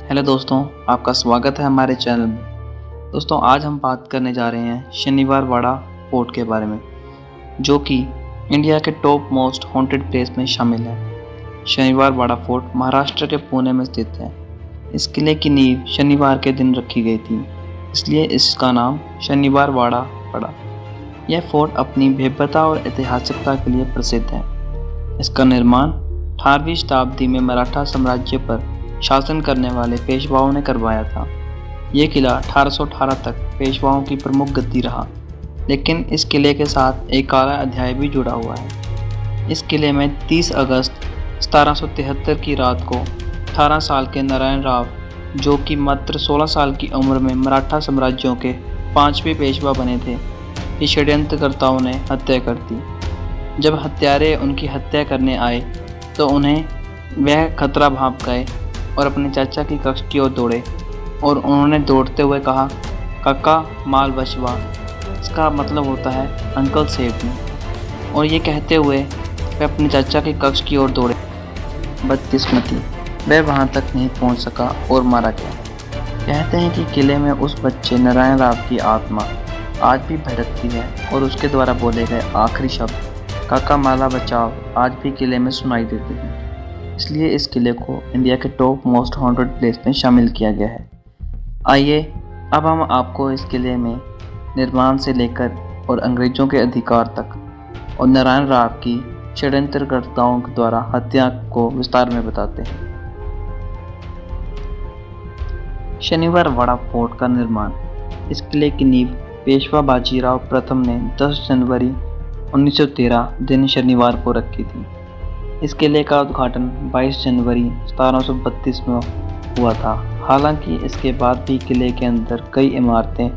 Hello दोस्तों, आपका स्वागत है हमारे चैनल में। दोस्तों, आज हम बात करने जा रहे हैं शनिवार वाड़ा फोर्ट के बारे में, जो कि इंडिया के टॉप मोस्ट हॉन्टेड प्लेस में शामिल है। शनिवार वाड़ा फोर्ट महाराष्ट्र के पुणे में स्थित है। इस किले की नींव शनिवार के दिन रखी गई थी, इसलिए इसका नाम शनिवार वाड़ा पड़ा। यह फोर्ट अपनी भव्यता और ऐतिहासिकता के लिए प्रसिद्ध है। इसका निर्माण 18वीं शताब्दी में मराठा साम्राज्य पर शासन करने वाले पेशवाओं ने करवाया था। ये किला 1818 तक पेशवाओं की प्रमुख गद्दी रहा, लेकिन इस किले के साथ एक काला अध्याय भी जुड़ा हुआ है। इस किले में 30 अगस्त 1773 की रात को 18 साल के नारायण राव, जो कि मात्र 16 साल की उम्र में मराठा साम्राज्यों के 5वें पेशवा बने थे, कि षड्यंत्रकर्ताओं ने हत्या कर दी। जब हत्यारे उनकी हत्या करने आए तो उन्हें वह खतरा भांप गए और अपने चाचा की कक्ष की ओर दौड़े और उन्होंने दौड़ते हुए कहा, काका माल बचवा। इसका मतलब होता है अंकल सेव मी। और ये कहते हुए वह अपने चाचा के कक्ष की ओर दौड़े। बदकिस्मती, वह वहाँ तक नहीं पहुँच सका और मारा गया। कहते हैं कि किले में उस बच्चे नारायण राव की आत्मा आज भी भटकती है और उसके द्वारा बोले गए आखिरी शब्द काका माला बचाओ आज भी किले में सुनाई देते हैं। इसलिए इस किले को इंडिया के टॉप मोस्ट हॉन्टेड प्लेस में शामिल किया गया है। आइए अब हम आपको इस किले में निर्माण से लेकर और अंग्रेजों के अधिकार तक और नारायण राव की षड्यंत्रकर्ताओं के द्वारा हत्या को विस्तार में बताते हैं। शनिवार वाड़ा फोर्ट का निर्माण। इस किले की नींव पेशवा बाजीराव प्रथम ने 10 जनवरी 1913 दिन शनिवार को रखी थी। इस किले का उद्घाटन 22 जनवरी 1732 में हुआ था। हालांकि इसके बाद भी किले के अंदर कई इमारतें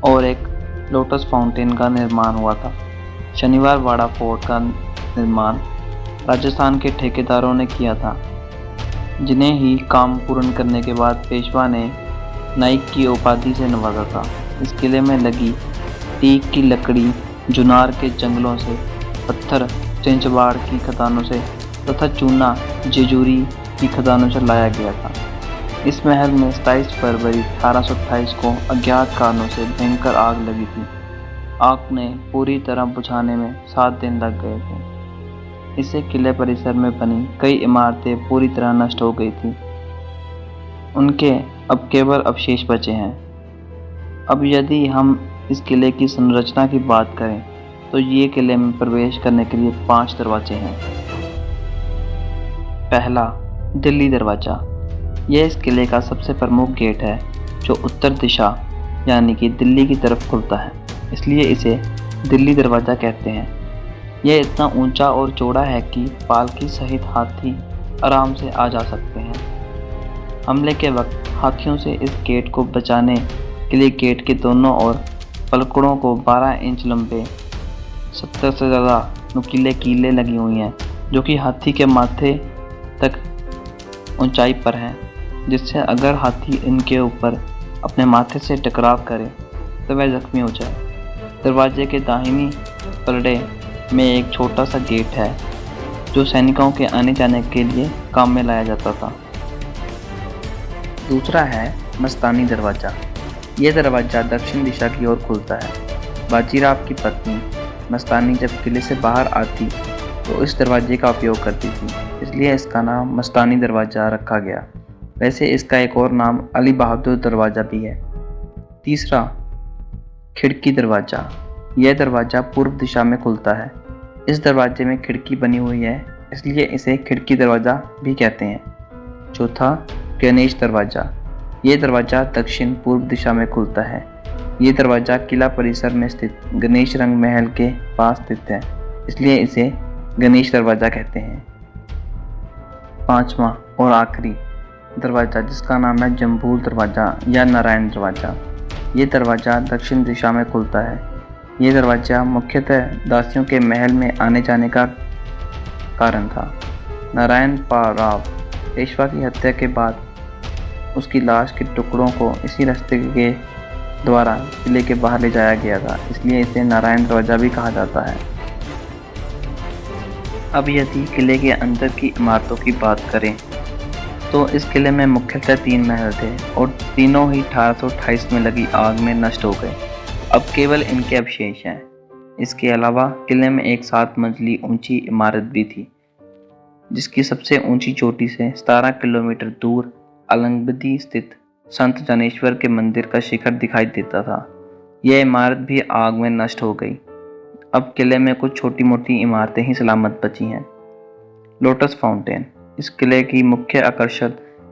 और एक लोटस फाउंटेन का निर्माण हुआ था। शनिवार वाड़ा फोर्ट का निर्माण राजस्थान के ठेकेदारों ने किया था, जिन्हें ही काम पूर्ण करने के बाद पेशवा ने नाइक की उपाधि से नवाजा था। इस किले में लगी टीक की लकड़ी जुनार के जंगलों से, पत्थर चिंचवाड़ की खदानों से तथा चूना जेजूरी की खदानों से लाया गया था। इस महल में 27 फरवरी 1828 को अज्ञात कारणों से भयंकर आग लगी थी। आग ने पूरी तरह बुझाने में 7 दिन लग गए थे। इससे किले परिसर में बनी कई इमारतें पूरी तरह नष्ट हो गई थी। उनके अब केवल अवशेष बचे हैं। अब यदि हम इस किले की संरचना की बात करें तो ये किले में प्रवेश करने के लिए 5 दरवाजे हैं। पहला, दिल्ली दरवाज़ा। यह इस किले का सबसे प्रमुख गेट है, जो उत्तर दिशा यानी कि दिल्ली की तरफ खुलता है, इसलिए इसे दिल्ली दरवाज़ा कहते हैं। यह इतना ऊंचा और चौड़ा है कि पालकी सहित हाथी आराम से आ जा सकते हैं। हमले के वक्त हाथियों से इस गेट को बचाने के लिए गेट के दोनों ओर पलकड़ों को 12 इंच लंबे 70 से ज़्यादा नुकीले कीलें लगी हुई हैं, जो कि हाथी के माथे तक ऊंचाई पर हैं, जिससे अगर हाथी इनके ऊपर अपने माथे से टकराव करे तो वह जख्मी हो जाए। दरवाजे के दाहिनी पलड़े में एक छोटा सा गेट है, जो सैनिकों के आने जाने के लिए काम में लाया जाता था। दूसरा है मस्तानी दरवाज़ा। यह दरवाज़ा दक्षिण दिशा की ओर खुलता है। बाजीराव की पत्नी मस्तानी जब किले से बाहर आती तो इस दरवाजे का उपयोग करती थी, इसलिए इसका नाम मस्तानी दरवाज़ा रखा गया। वैसे इसका एक और नाम अली बहादुर दरवाज़ा भी है। तीसरा, खिड़की दरवाज़ा। यह दरवाज़ा पूर्व दिशा में खुलता है। इस दरवाजे में खिड़की बनी हुई है, इसलिए इसे खिड़की दरवाज़ा भी कहते हैं। चौथा, गणेश दरवाज़ा। यह दरवाज़ा दक्षिण पूर्व दिशा में खुलता है। ये दरवाज़ा किला परिसर में स्थित गणेश रंग महल के पास स्थित है, इसलिए इसे गणेश दरवाज़ा कहते हैं। पांचवा और आखिरी दरवाज़ा, जिसका नाम है जम्बूल दरवाज़ा या नारायण दरवाज़ा। ये दरवाज़ा दक्षिण दिशा में खुलता है। ये दरवाज़ा मुख्यतः दासियों के महल में आने जाने का कारण था। नारायण राव पेशवा की हत्या के बाद उसकी लाश के टुकड़ों को इसी रास्ते के द्वारा किले के बाहर ले जाया गया था, इसलिए इसे नारायण दरवाज़ा भी कहा जाता है। अब यदि किले के अंदर की इमारतों की बात करें दोस्तों इस किले में मुख्यतः 3 महल थे और तीनों ही 1828 में लगी आग में नष्ट हो गए। अब केवल इनके अवशेष हैं। इसके अलावा किले में एक 7 मंजिली ऊंची इमारत भी थी, जिसकी सबसे ऊंची चोटी से 17 किलोमीटर दूर अलंगबदी स्थित संत जनेश्वर के मंदिर का शिखर दिखाई देता था। यह इमारत भी आग में नष्ट हो गई। अब किले में कुछ छोटी मोटी इमारतें ही सलामत बची हैं। लोटस फाउंटेन, इस किले की मुख्य आकर्षण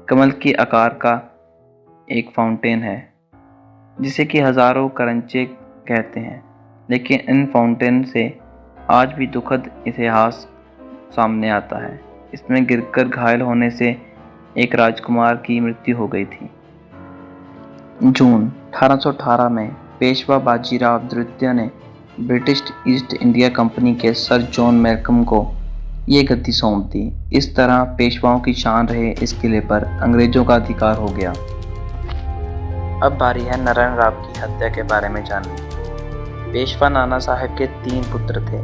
कमल के आकार का एक फाउंटेन है, जिसे कि हजारों करंचे कहते हैं। लेकिन इन फाउंटेन से आज भी दुखद इतिहास सामने आता है। इसमें गिरकर घायल होने से एक राजकुमार की मृत्यु हो गई थी। जून 1818 में पेशवा बाजीराव द्वितीय ने ब्रिटिश ईस्ट इंडिया कंपनी के सर जॉन मैल्कम को ये गद्दी सौंप दी। इस तरह पेशवाओं की शान रहे इस किले पर अंग्रेजों का अधिकार हो गया। अब बारी है नारायण राव की हत्या के बारे में जानने। पेशवा नाना साहेब के 3 पुत्र थे,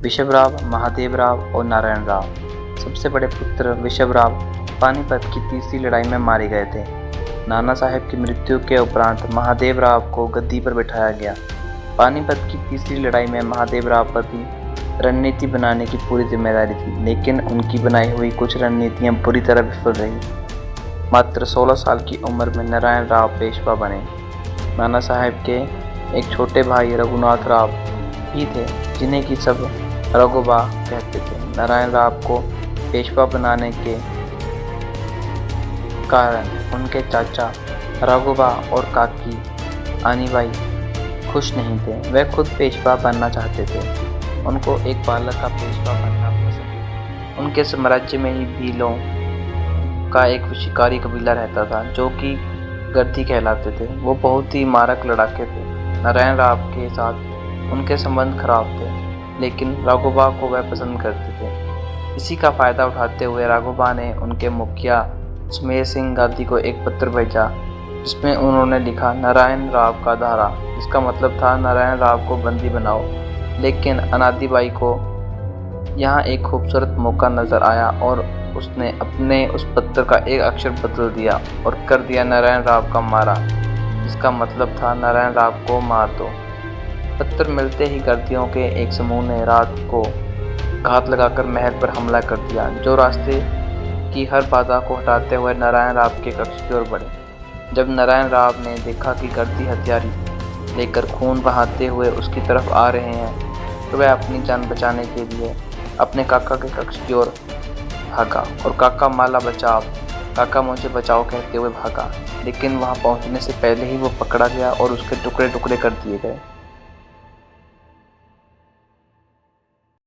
विशवराव, महादेवराव और नारायण राव। सबसे बड़े पुत्र विशवराव पानीपत की तीसरी लड़ाई में मारे गए थे। नाना साहेब की मृत्यु के उपरांत महादेवराव को गद्दी पर बिठाया गया। पानीपत की तीसरी लड़ाई में महादेवराव पर भी रणनीति बनाने की पूरी जिम्मेदारी थी, लेकिन उनकी बनाई हुई कुछ रणनीतियां बुरी तरह विफल रही। मात्र 16 साल की उम्र में नारायण राव पेशवा बने। नाना साहेब के एक छोटे भाई रघुनाथ राव ही थे, जिन्हें कि सब रघुबा कहते थे। नारायण राव को पेशवा बनाने के कारण उनके चाचा रघुबा और काकी आनीबाई खुश नहीं थे। वे खुद पेशवा बनना चाहते थे। उनको एक बालक का पेशवा बनना पसंद। उनके साम्राज्य में ही भीलों का एक शिकारी कबीला रहता था, जो कि गर्दी कहलाते थे। वो बहुत ही मारक लड़ाके थे। नारायण राव के साथ उनके संबंध खराब थे, लेकिन राघोबा को वह पसंद करते थे। इसी का फायदा उठाते हुए राघोबा ने उनके मुखिया सुमेर सिंह गांधी को एक पत्र भेजा, जिसमें उन्होंने लिखा, नारायण राव का धारा, जिसका मतलब था नारायण राव को बंदी बनाओ। लेकिन अनादिबाई को यहाँ एक खूबसूरत मौका नजर आया और उसने अपने उस पत्र का एक अक्षर बदल दिया और कर दिया नारायण राव का मारा, जिसका मतलब था नारायण राव को मार दो। पत्र मिलते ही गर्दियों के एक समूह ने रात को घात लगाकर महल पर हमला कर दिया, जो रास्ते की हर बाधा को हटाते हुए नारायण राव के कक्ष की ओर बढ़े। जब नारायण राव ने देखा कि गर्दी हथियारी लेकर खून बहाते हुए उसकी तरफ आ रहे हैं, तो वह अपनी जान बचाने के लिए अपने काका के कक्ष की ओर भागा और काका माला बचाओ, काका मुझे बचाओ कहते हुए भागा। लेकिन वहां पहुंचने से पहले ही वो पकड़ा गया और उसके टुकड़े टुकड़े कर दिए गए।